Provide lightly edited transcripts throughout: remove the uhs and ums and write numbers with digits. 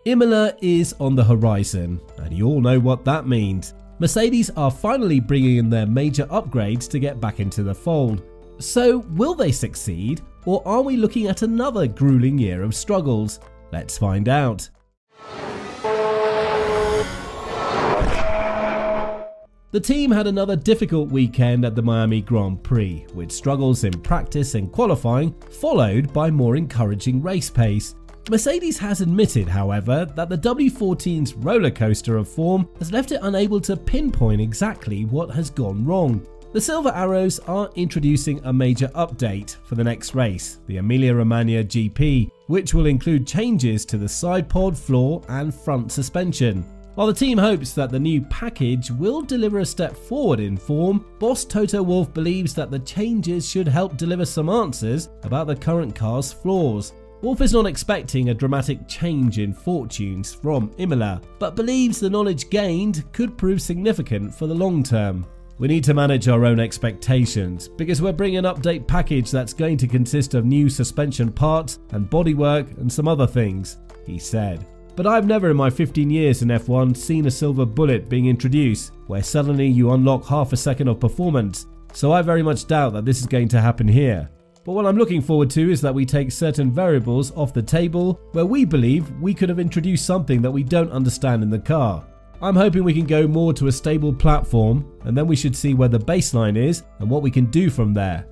Imola is on the horizon, and you all know what that means. Mercedes are finally bringing in their major upgrades to get back into the fold. So will they succeed, or are we looking at another grueling year of struggles? Let's find out. The team had another difficult weekend at the Miami Grand Prix, with struggles in practice and qualifying, followed by more encouraging race pace. Mercedes has admitted, however, that the W14's rollercoaster of form has left it unable to pinpoint exactly what has gone wrong. The Silver Arrows are introducing a major update for the next race, the Emilia Romagna GP, which will include changes to the sidepod, floor and front suspension. While the team hopes that the new package will deliver a step forward in form, boss Toto Wolff believes that the changes should help deliver some answers about the current car's flaws. Wolff is not expecting a dramatic change in fortunes from Imola, but believes the knowledge gained could prove significant for the long term. We need to manage our own expectations, because we're bringing an update package that's going to consist of new suspension parts and bodywork and some other things, he said. But I've never in my 15 years in F1 seen a silver bullet being introduced, where suddenly you unlock half a second of performance, so I very much doubt that this is going to happen here. But what I'm looking forward to is that we take certain variables off the table where we believe we could have introduced something that we don't understand in the car. I'm hoping we can go more to a stable platform, and then we should see where the baseline is and what we can do from there.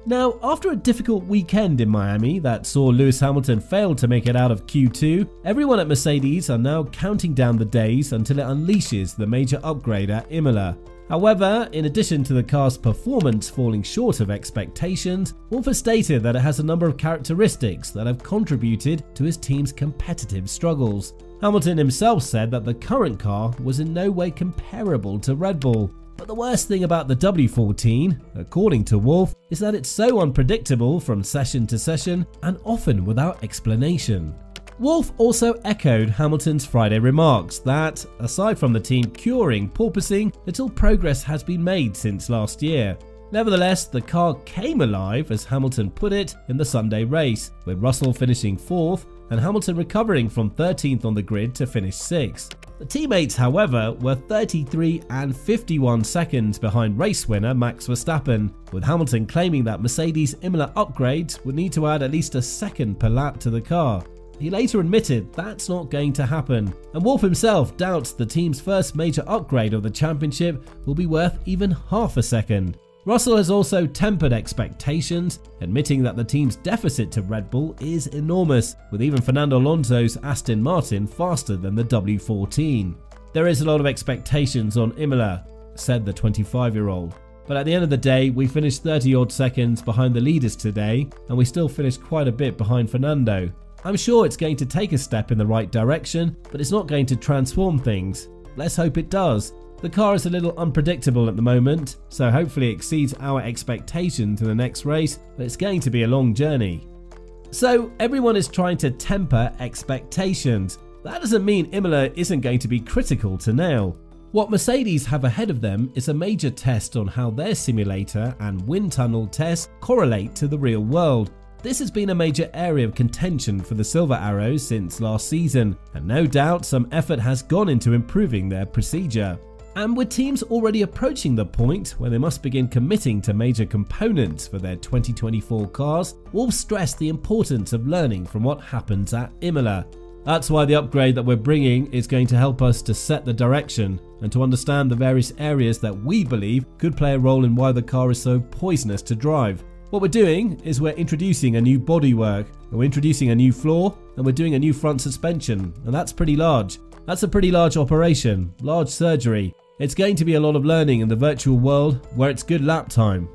Now, after a difficult weekend in Miami that saw Lewis Hamilton fail to make it out of Q2, everyone at Mercedes are now counting down the days until it unleashes the major upgrade at Imola. However, in addition to the car's performance falling short of expectations, Wolff has stated that it has a number of characteristics that have contributed to his team's competitive struggles. Hamilton himself said that the current car was in no way comparable to Red Bull. But the worst thing about the W14, according to Wolff, is that it's so unpredictable from session to session and often without explanation. Wolff also echoed Hamilton's Friday remarks that, aside from the team curing porpoising, little progress has been made since last year. Nevertheless, the car came alive, as Hamilton put it, in the Sunday race, with Russell finishing 4th and Hamilton recovering from 13th on the grid to finish 6th. The teammates, however, were 33 and 51 seconds behind race winner Max Verstappen, with Hamilton claiming that Mercedes' Imola upgrades would need to add at least a second per lap to the car. He later admitted that's not going to happen, and Wolff himself doubts the team's first major upgrade of the championship will be worth even half a second. Russell has also tempered expectations, admitting that the team's deficit to Red Bull is enormous, with even Fernando Alonso's Aston Martin faster than the W14. There is a lot of expectations on Imola, said the 25-year-old. But at the end of the day, we finished 30 odd seconds behind the leaders today, and we still finished quite a bit behind Fernando. I'm sure it's going to take a step in the right direction, but it's not going to transform things. Let's hope it does. The car is a little unpredictable at the moment, so hopefully it exceeds our expectations in the next race, but it's going to be a long journey. So everyone is trying to temper expectations. That doesn't mean Imola isn't going to be critical to nail. What Mercedes have ahead of them is a major test on how their simulator and wind tunnel tests correlate to the real world. This has been a major area of contention for the Silver Arrows since last season, and no doubt some effort has gone into improving their procedure. And with teams already approaching the point where they must begin committing to major components for their 2024 cars, Wolff stressed the importance of learning from what happens at Imola. That's why the upgrade that we're bringing is going to help us to set the direction and to understand the various areas that we believe could play a role in why the car is so poisonous to drive. What we're doing is we're introducing a new bodywork, and we're introducing a new floor, and we're doing a new front suspension, and that's pretty large. That's a pretty large operation, large surgery. It's going to be a lot of learning in the virtual world where it's good lap time.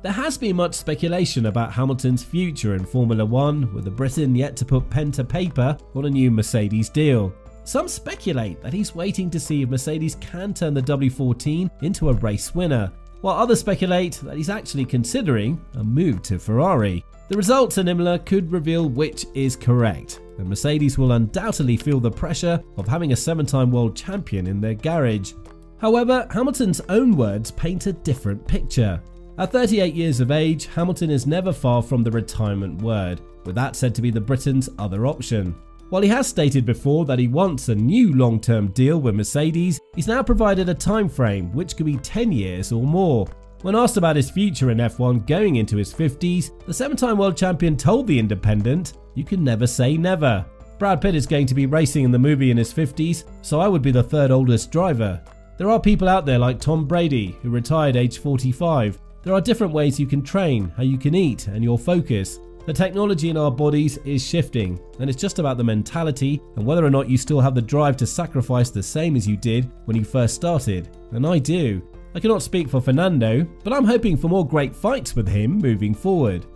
There has been much speculation about Hamilton's future in Formula 1, with the Briton yet to put pen to paper on a new Mercedes deal. Some speculate that he's waiting to see if Mercedes can turn the W14 into a race winner, while others speculate that he's actually considering a move to Ferrari. The results in Imola could reveal which is correct, and Mercedes will undoubtedly feel the pressure of having a 7-time world champion in their garage. However, Hamilton's own words paint a different picture. At 38 years of age, Hamilton is never far from the retirement word, with that said to be the Briton's other option. While he has stated before that he wants a new long-term deal with Mercedes, he's now provided a time frame which could be 10 years or more. When asked about his future in F1 going into his 50s, the 7-time world champion told The Independent, "You can never say never. Brad Pitt is going to be racing in the movie in his 50s, so I would be the third oldest driver. There are people out there like Tom Brady, who retired age 45. There are different ways you can train, how you can eat, and your focus. The technology in our bodies is shifting, and it's just about the mentality and whether or not you still have the drive to sacrifice the same as you did when you first started. And I do. I cannot speak for Fernando, but I'm hoping for more great fights with him moving forward."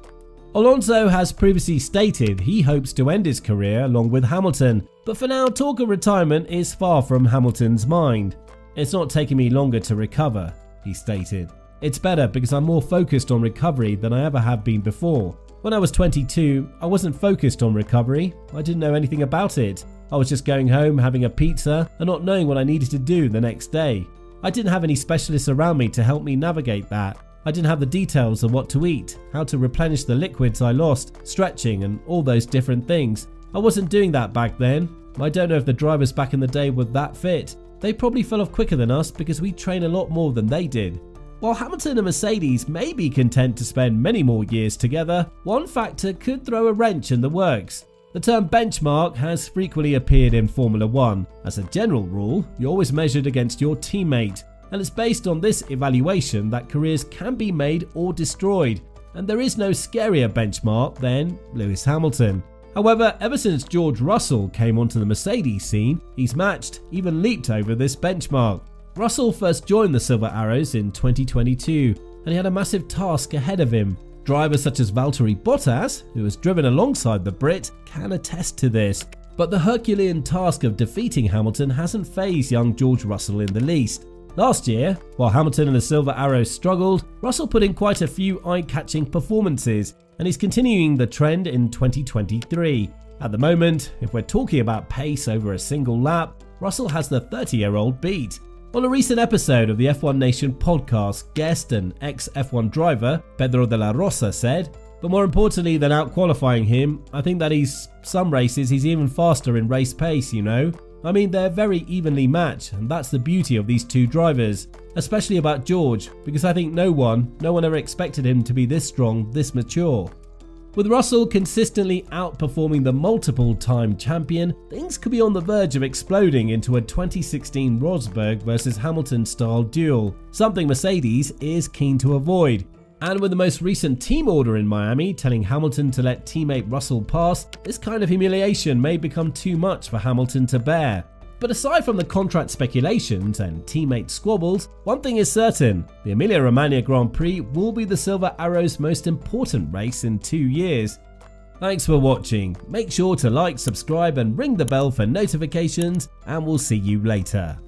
Alonso has previously stated he hopes to end his career along with Hamilton, but for now talk of retirement is far from Hamilton's mind. "It's not taking me longer to recover," he stated. "It's better because I'm more focused on recovery than I ever have been before. When I was 22, I wasn't focused on recovery. I didn't know anything about it. I was just going home, having a pizza, and not knowing what I needed to do the next day. I didn't have any specialists around me to help me navigate that. I didn't have the details of what to eat, how to replenish the liquids I lost, stretching and all those different things. I wasn't doing that back then. I don't know if the drivers back in the day were that fit. They probably fell off quicker than us because we train a lot more than they did." While Hamilton and Mercedes may be content to spend many more years together, one factor could throw a wrench in the works. The term benchmark has frequently appeared in Formula 1. As a general rule, you're always measured against your teammate, and it's based on this evaluation that careers can be made or destroyed, and there is no scarier benchmark than Lewis Hamilton. However, ever since George Russell came onto the Mercedes scene, he's matched, even leaped over this benchmark. Russell first joined the Silver Arrows in 2022, and he had a massive task ahead of him. Drivers such as Valtteri Bottas, who has driven alongside the Brit, can attest to this. But the Herculean task of defeating Hamilton hasn't fazed young George Russell in the least. Last year, while Hamilton and the Silver Arrows struggled, Russell put in quite a few eye-catching performances, and he's continuing the trend in 2023. At the moment, if we're talking about pace over a single lap, Russell has the 30-year-old beat. On a recent episode of the F1 Nation podcast, guest and ex-F1 driver Pedro de la Rosa said, "But more importantly than out-qualifying him, I think that some races he's even faster in race pace, you know? I mean, they're very evenly matched, and that's the beauty of these two drivers, especially about George, because I think no one ever expected him to be this strong, this mature." With Russell consistently outperforming the multiple-time champion, things could be on the verge of exploding into a 2016 Rosberg versus Hamilton-style duel, something Mercedes is keen to avoid. And with the most recent team order in Miami telling Hamilton to let teammate Russell pass, this kind of humiliation may become too much for Hamilton to bear. But aside from the contract speculations and teammate squabbles, one thing is certain: the Emilia Romagna Grand Prix will be the Silver Arrows' most important race in 2 years. Thanks for watching. Make sure to like, subscribe and ring the bell for notifications, and we'll see you later.